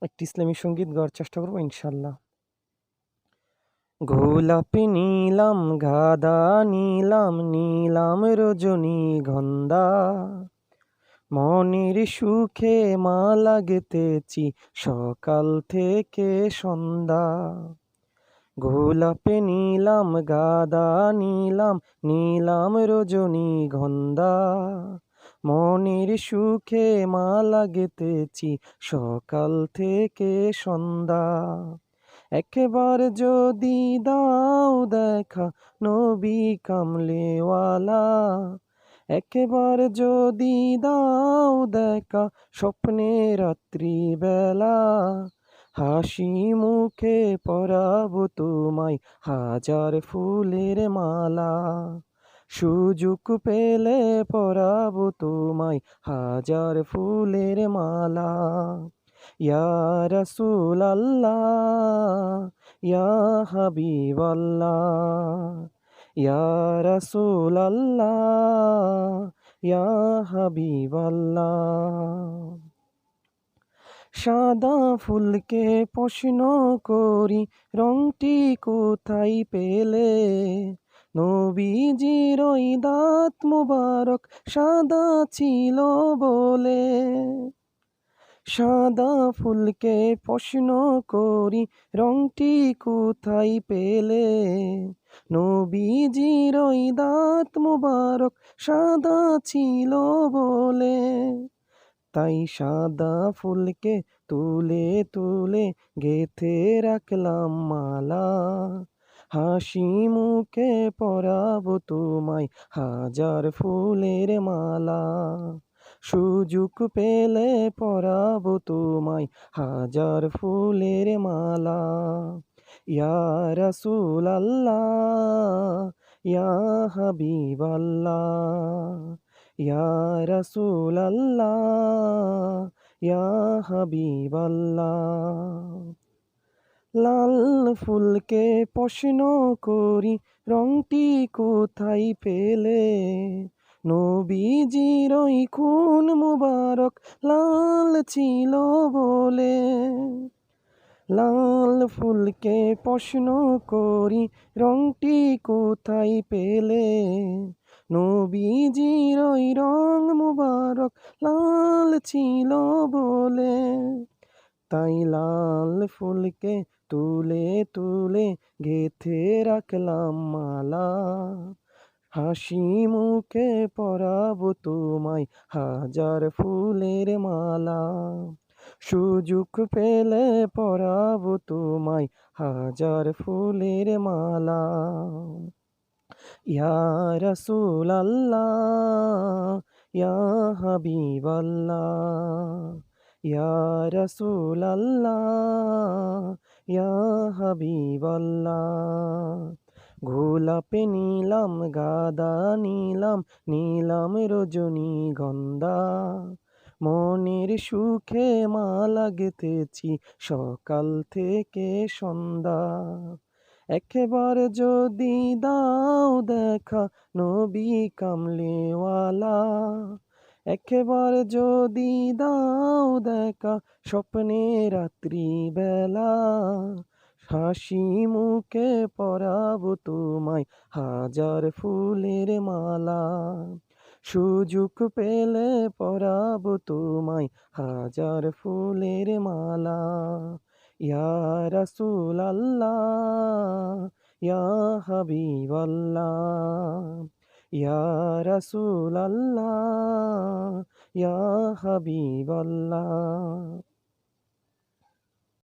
একটি ইসলামী সঙ্গীত গাওয়ার চেষ্টা করব ইনশাআল্লাহ। গোলাপি নীলাম গাদা নীলাম নীলাম রজনীগন্ধা, মনের সুখে মালা গেঁথেছি সকাল থেকে সন্ধ্যা। গোলাপি নীলাম গাদা নীলাম নীলাম রজনীগন্ধা, মনের সুখে মালা গেঁথেছি সকাল থেকে সন্ধ্যা। একবার যদি দাও দেখা নবী কামলেওয়ালা, একবার যদি দাও দেখা স্বপ্নে রাত্রিবেলা, হাসি মুখে পরাবো তোমায় হাজার ফুলের মালা। সুযোগ পেলে পরাবো তোমায় হাজার ফুলের মালা। ইয়া রাসূলাল্লাহ, ইয়া হাবিবাল্লাহ, ইয়া রাসূলাল্লাহ, ইয়া হাবিবাল্লাহ। সাদা ফুলকে প্রশ্ন করি রংটি কোথায় পেলে, নবীজির ওই দাঁত মুবারক সাদা ছিল বলে। সাদা ফুলকে প্রশ্ন করি রংটি কোথায় পেলে, নবীজির ওই দাঁত মুবারক সাদা ছিল বলে। তাই সাদা ফুলকে তুলে তুলে গেথে রাখলাম মালা, হাসি মুখে পরাবো তোমায় হাজার ফুলের মালা। সুযোগ পেলে পরাবো তোমায় হাজার ফুলের মালা। ইয়া রাসূলাল্লাহ, ইয়া হাবিবাল্লাহ, ইয়া রাসূলাল্লাহ, ইয়া হাবিবাল্লাহ। লাল ফুলকে প্রশ্ন করি রংটি কোথায় পেলে, নবীজির ওই খুন মুবারক লাল ছিল বলে। লাল ফুলকে প্রশ্ন করি রংটি কোথায় পেলে, নবীজির ওই রং মুবারক লাল ছিল বলে। তাই লাল ফুলকে তুলে তুলে গেথে রাখলাম মালা, হাসি মুখে পরাবো তোমায় হাজার ফুলের মালা। সুযোগ পেলে পরাবো তোমায় হাজার ফুলের মালা। ইয়া রাসূলাল্লাহ, ইয়া হাবিবাল্লাহ, ইয়া রাসূলাল্লাহ, ইয়া হাবিবাল্লাহ। গোলাপে নীলাম গাদা নীলাম নীলাম রজনীগন্ধা, মনের সুখে মালা গেঁথেছি সকাল থেকে সন্ধ্যা। একবার যদি দাও দেখা নবী কামলেওয়ালা, একবার যদি দাও দেখা স্বপ্নে রাত্রিবেলা, হাসি মুখে পরাবো তোমায় হাজার ফুলের মালা। সুযোগ পেলে পরাবো তোমায় হাজার ফুলের মালা। ইয়া রাসূলাল্লাহ, ইয়া হাবিবাল্লাহ, ইয়া রাসূলাল্লাহ, ইয়া হাবিবাল্লাহ।